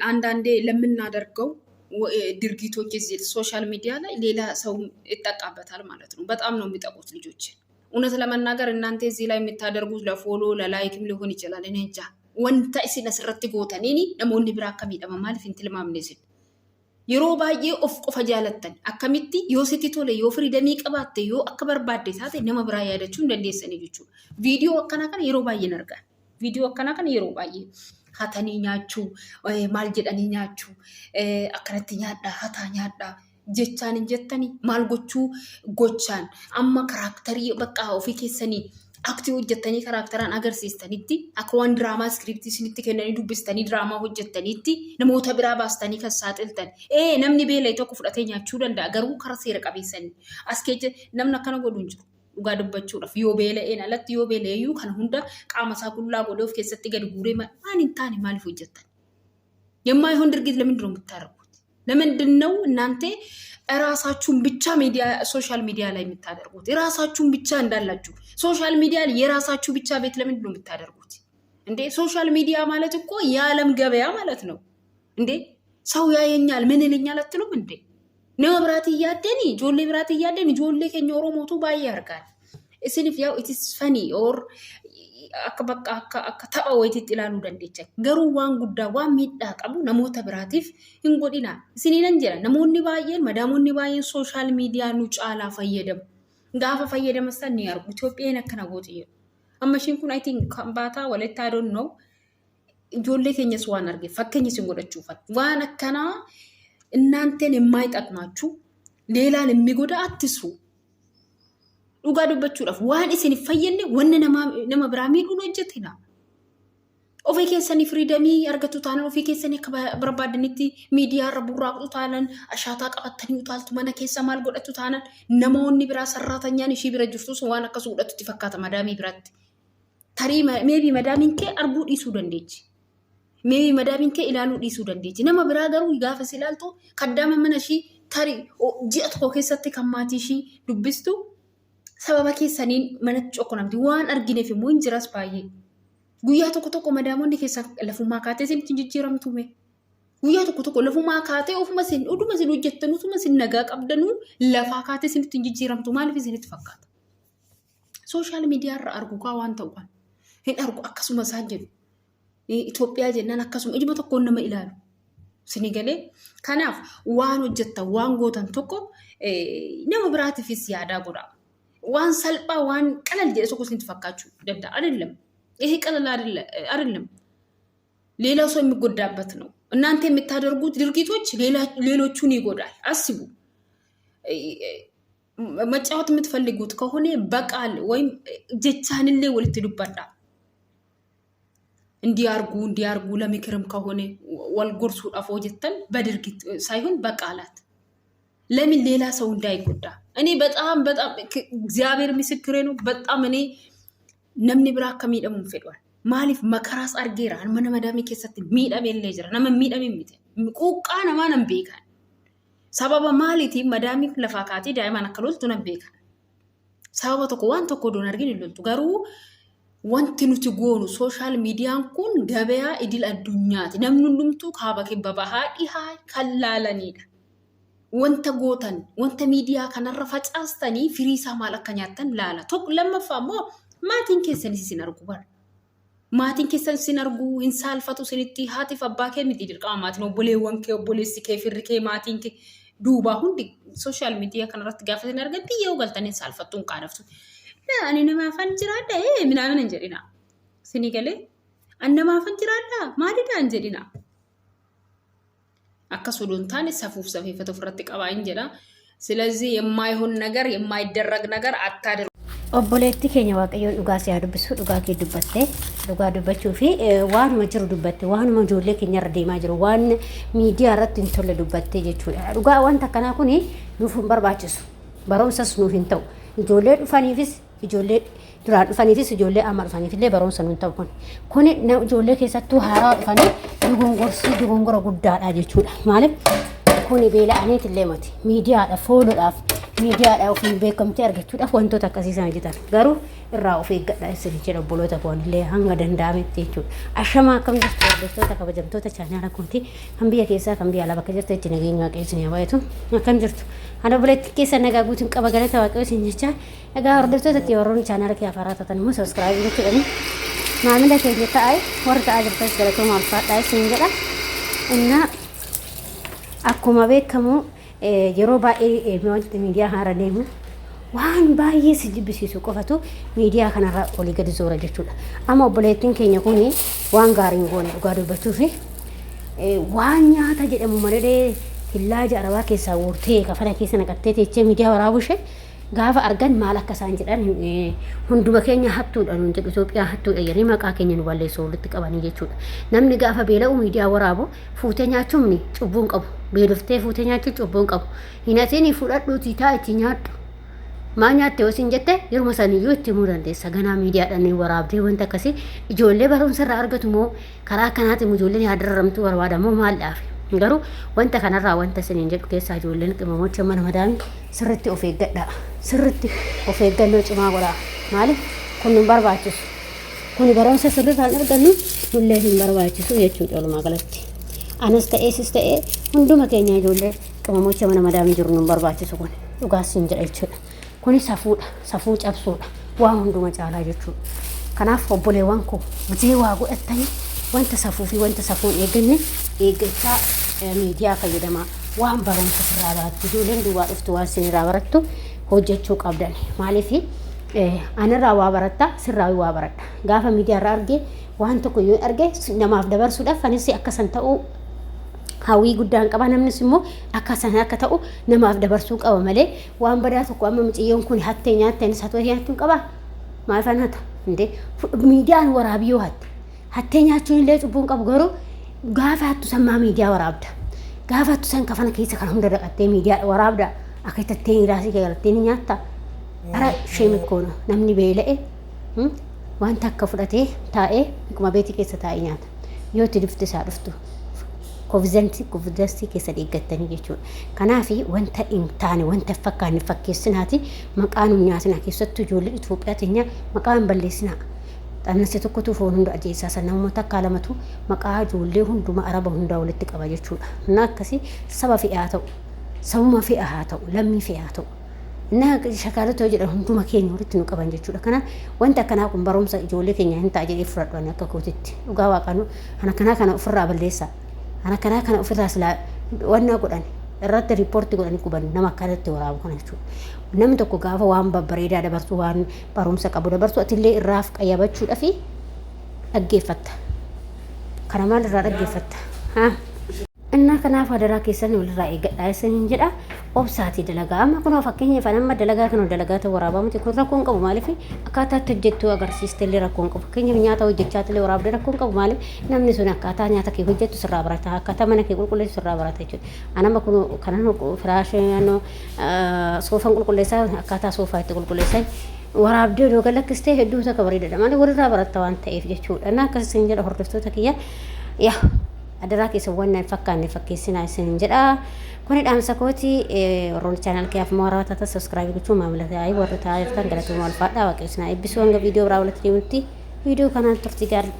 አንዳንዴ ለምናደርገው ድርጊቶች እዚህ ሶሻል ሚዲያ ላይ ሌላ ሰው ይጠቃበታል ማለት ነው። በጣም ነው የሚጠቁት ልጆች። እውነት ለመናገር እናንተ እዚህ ላይ የምታደርጉት ለፎሎ ለላይክም ሊሆን ይችላል። እኔ እንጃ ወንታ እሲን አስረቲ ጎተኒኒ ነሞኒ ብራ ከሚደማ ማለፍ እንትን ማምነስል yeroo baay'ee of qofa jaalattan akkamitti yoo sitti tole yoo firiidamii qabaatte yoo akka barbaadde taate nama biraa yaadachuu hin dandeessanii jechuudha. Viidiyoo akkanaa kana yeroo baay'ee argaa. Viidiyoo akkanaa kana yeroo baay'ee hatanii nyaachuu maal jedhanii nyaachuu akkanatti nyaadhaa hataa nyaadhaa jechaan hin jettanii maal gochuu gochaan amma karaaktarii bakka ofii keessanii aktii hojjettanii karakteraan agarsiistanitti akka waan diraamaa iskiriptii isinitti kennanii dubbistanii diraamaa hojjettanitti namoota biraa baastanii kan saaxiltan namni beela'e tokko fudhatee nyaachuu danda'a garuu karaa seera qabeessanii as keessa namni akkana godhu hin jiru dhugaa dubbachuudhaaf yoo beela'een alatti yoo beela'eeyyuu kana hunda qaama isaa qullaa godhee of keessatti gadi guuree waan hin taane maaliif hojjettan የማይሆን ድርጊት ለምንድን ነው የምታደርጉት? ለምንድን ነው እናንተ ራሳችሁን ብቻ ሚዲያ ሶሻል ሚዲያ ላይ የምታደርጉት? ራሳችሁን ብቻ እንዳላችሁ ሶሻል ሚዲያ ላይ የራሳችሁ ብቻ ቤት ለምንድን ነው የምታደርጉት እንዴ? ሶሻል ሚዲያ ማለት እኮ የዓለም ገበያ ማለት ነው እንዴ? ሰው ያየኛል ምን ይለኛል አትሉም እንዴ? ነው ብራት ያደኒ ጆሌ ብራት ያደኒ ጆሌ ከኛ ኦሮሞቱ ባይ ያርጋል እስንፍ ያው it is funny or akka ta'a wayititti ilaaluu dandeecha. Garuu waan guddaa waan miidhaa qabu namoota biraatiif hin godhina. Isiniinan jira namoonni baay'een madaamonni baay'een sooshaal miidiyaa nu caalaa fayyadamu. Gaafa fayyadaman ni argu. Itoophiyaan akkana gooti jedhu. Amma ishiin kun I think kan baataa walitti I don't know. Ijoollee keenyas waan arge fakkeenyi isin godhachuufan. Waan akkanaa እናንተን የማይጠቅማችሁ ሌላን የሚጎዳ አትስሩ። dhugaa dubbachuudhaaf waan isin fayyenne wanna nama biraa miidhuun hojjetina. Ofii keessanii firiidamii argatu taanan ofii keessanii akka barbaadanitti miidiyaa irra burraaqxu taanan ashaataa qabattanii utaaltu mana keessa maal godhatu taanan namoonni biraa sarraatanyaan ishii bira jirtus waan akkas godhatutti fakkaata madaamii biratti. Tarii meebii madaamiin kee arguu dhiisuu dandeechi. Meebii madaamiin kee ilaaluu dhiisuu dandeechi. Nama biraa garuu gaafa si ilaaltu kaddaama mana ishii tarii ji'a tokko keessatti kan maatii ishii dubbistu sababa keessaniin mana cokkonamti waan argineef immoo hin jiras baay'ee. Guyyaa tokko madaamonni keessa lafummaa kaatee isinitti jijjiiramtu mee? Guyyaa tokko lafummaa kaatee oduma isin hojjettan utuma isin nagaa qabdanuu lafaa kaatee isinitti jijjiiramtu maaliif isinitti fakkaata? Sooshaal miidiyaa irra argu kaa waan ta'u waan hin argu akkasuma isaan jedhu. Itoophiyaa jennaan akkasuma ijuma tokkoon nama ilaalu. Isinii galee kanaaf waan hojjettan waan gootan tokko nama biraatiifis yaadaa godhaa. waan salphaa waan qalal jedhe tokko isinitti fakkaachuu danda'a አይደለም ይሄ ቀላል አይደለም ሌላው ሰው የሚጎዳበት ነው እናንተ የምታደርጉት ድርጊቶች ሌሎቹን ይጎዳል አስቡ መጫወት የምትፈልጉት ከሆነ በቃል ወይም ጀቻንለ ወልትዱባዳ እንዲያርጉ ለምክርም ከሆነ ወልጎርሱ ዳፎ ጀተን በድርጊት ሳይሆን በቃላት ለምን ሌላ ሰው እንዳይጎዳ እኔ በጣም እግዚአብሔር ምስክሬ ነው በጣም እኔ namni biraa akka miidhamu fedhan maaliif makaraas argeera mana madaamii keessatti miidhamee jira nama miidhamee miti quuqqaa namaa nan beekan sababa maaliitiif madaamii lafaa kaatee daa'imaan akka loltu nan beekan sababa tokko waan tokko doon arginu loltu garuu wanti nuti goonu sooshaal miidiyaan kun gabayaa idil addunyaati namni hundumtuu kaaba kibba bahaa dhihaa kan laalanidha wanta gootan wanta miidiyaa kanarra facaastanii firiisaa maal akka nyaattan laala tokko lammaffaa immoo maatiin keessanii sin argu bar maatiin keessan sin argu hin saalfatu sinitti haatiif abbaa kee miti dirqama maatiin obboleewwan kee obboleessi kee firri kee maatiin kee duuba hundi sooshaal miidiyaa kanarratti gaafa sin argan biyyoo galtanii saalfattuun qaadaftu ani namaafan jiraadha minaamin hin jedhina sinii galee ani namaafan jiraadha maalidhaan jedhina akka sodoon taane safuuf safeeffata ofirratti qabaa hin jedha ስለዚህ የማይሆን ነገር የማይደረግ ነገር አታድርጉ obboleetti keenya waaqayyoon dhugaa siyaa dubbisu dhugaa kee dubbattee dhugaa dubbachuu fi waanuma jiru dubbatte waanuma ijoollee keenya irra deemaa jiru waan miidiyaa irratti hin tolle dubbattee jechuudha. Dhugaa wanta akkanaa kun nuuf hin barbaachisu barumsas nuuf hin ta'u ijoollee dhufaniifis ijoollee duraan dhufaniifis ijoollee amma dhufaniifillee barumsa nuuf ta'u kun ijoollee keessattuu haaraa dhufanii dogongora guddaadha jechuudha. Maaliif kun beela'aniitillee miti miidiyaadhaaf fooloodhaaf miidiyaadhaa ofiin beekamtee argachuudhaaf wantoota akkasii sana hojjetan garuu irraa of eeggadhaa isin jedha obboloota koonillee hanga danda'ametti jechuudha. Ashamaa akkam jirtu hordoftoota kabajamtoota chaanaala kooti kan biyya keessaa kan biyya alaa bakka jirtu itti nageenya waaqayyo isin baay'atu akkam jirtu. Ana buleetti keessa nagaa guutuun qaba galata waaqayyo isin jecha egaa hordoftoota itti warroon chaanaala kee afaaraa taatan immoo sabiskiraayib gochuudhaan maamila keenya ta'ee warra ta'aa jirtas galatooma alfaadhaa isin jedha. Innaa akkuma beekamu yeroo baay'ee wanti miidiyaa haara deemu waan baay'ee si jibbisiisu qofatu miidiyaa kanarraa olii gadi zoora jechuudha. Amma obboleettiin keenya kun waan gaarii hin goone dhugaa dubbachuu fi waan nyaata jedhamu malee hillaaja arabaa keessaa wuurtee kafana keessa naqattee teechee miidiyaa waraabuu ishee gaafa argan maal akka isaan jedhan hunduma keenya hattuudha nuun jedhu Itoophiyaa hattuudha jedhanii maqaa keenya nu balleessuu walitti qabanii jechuudha. Namni gaafa beela'u miidiyaa waraabu fuutee nyaachuun cubbuun qabu. Beeloftee fuutee nyaachuun cubbuun qabu. Hin asiin fudhadhuutii taa itti nyaadhu. Maa nyaatte yoo isin jette yeruma saniyyuu itti himuu dandeessa. Ganaa miidiyaadhaan waraabdee wanta akkasii ijoollee barumsa irraa argatu moo karaa kanaatiin ijoolleen yaadarramtu barbaada moo maal dhaafe. Garuu wanta kanarraa wanta isiniin jedhu keessaa ijoolleen qimamocha mana madaami sirriitti of eeggadhaa. Sirriitti of eeggannoo cimaa godhaa. Maaliif kun nu barbaachisu. Kun barumsa sirriidhaan argannu nullee hin barbaachisu jechuudha walumaa galatti. Anas ta'ee sis ta'ee hunduma keenya ijoollee qimamocha mana madaami jiru nu barbaachisu kun dhugaas hin jedha jechuudha. Kuni safuudha. Safuu cabsuudha. Waan hunduma caalaa jechuudha. Kanaaf obboleewwan koo mutee waa godhattanii wanta safuu fi wanta safuun eegganne eeggachaa miidiyaa fayyadamaa waan barumsa sirraa barattu ijoolleen duwwaa dhuftu waan sinirraa barattu hojjechuu qabdan. Maaliif anarraa waa baratta sirraa waa baradha. Gaafa miidiyaarraa argee waan tokko yoo arge namaaf dabarsuudhaaf anis akka san ta'uu hawwii guddaan qaba. Namnis immoo akka san akka ta'u namaaf dabarsuu qaba malee waan badaa tokko amma miciyyoon kun hattee nyaatteenis hatoo nyaachuun qaba. Maal fanata indee miidiyaan waraabiyyoo hattee nyaachuun illee cubbuun qabu garuu gaafa hattu sammaa miidiyaa waraabda. Gaafa hattu san kafana keessa kan hunda dhaqattee miidiyaa waraabda akka ittattee raasii galattee ni nyaatta. Ara sheemit koona namni beela'e wanta akka fudhatee taa'ee akkuma beetii keessa taa'ee nyaata. Yoo itti dhufti isaa dhuftu kovidansi keessa deeggattanii jechuudha. Kanaaf wanta hin taane wanta fakkaanne fakkeessinaati maqaan nu nyaatina keessattuu ijoollee Itoophiyaa teenya maqaan balleessinaa. Xannasi tokkotu foon hunda ajjeessaa san namoota akka lamatu maqaa ijoollee hunduma araba hundaa walitti qaba jechuudha. Inni akkasii saba fe'aa ta'u, sabuma fe'aa haa ta'u, lammii fe'aa ta'u. Inni shakaalota jedhan hunduma keenya walitti nu qaban jechuudha. Kana wanta akkanaa kun barumsa ijoollee keenya hin ta'a jedhee fudhadhu akka kootitti. Dhugaa waaqanu ana kanaa kana ofirraa balleessaa. Ana kanaa kana ofirraa silaa wanna godhan irratti riippoortii godhanii quban nama akkanatti waraabu kana jechuudha. Namni tokko gaafa waan babbareedaa dabarsu waan barumsa qabu dabarsu atillee irraaf qayyabachuudhaaf dhaggeeffatta. Kana maal irraa dhaggeeffatta? Innaa kanaaf adaraa keessan walirraa eeggadhaa isiniin jedha. Obsaati dalagaa amma kunoo fakkeenyaaf amma dalagaa kana dalagaa ta'u waraabaa miti kun rakkoon qabu maaliif akkaataa itti hojjettu agarsiistellee rakkoon qabu. Fakkeenyaaf nyaata hojjechaatilee waraabdee rakkoon qabu maaliif namni sun akkaataa nyaata kee hojjettu sirraa barata akkaataa mana kee qulqulleessu sirraa barata jechuudha. Anama kun kanan firaashii soofaan qulqulleessaa akkaataa soofaa itti qulqulleessan waraabdee yoo galakkistee hedduu isa bareedaadha malee walirraa baratta waan ta'eef jechuudha. Innaa akkasiin jedha hordoftoota kiyya yaa adaraa keessa waan fakkaanne fakkeessinaa isiniin jedha. Kuni dhaamsa kooti warroonni chaanaal kee afuma waraabaa taata sabiskiraayib gochuun maamila ta'aa warra ta'aa jirtan galatuma alfaadhaa waaqessinaa eebbisuu hanga viidiyoo biraa walitti deemutti viidiyoo kanaan turtii gaarii.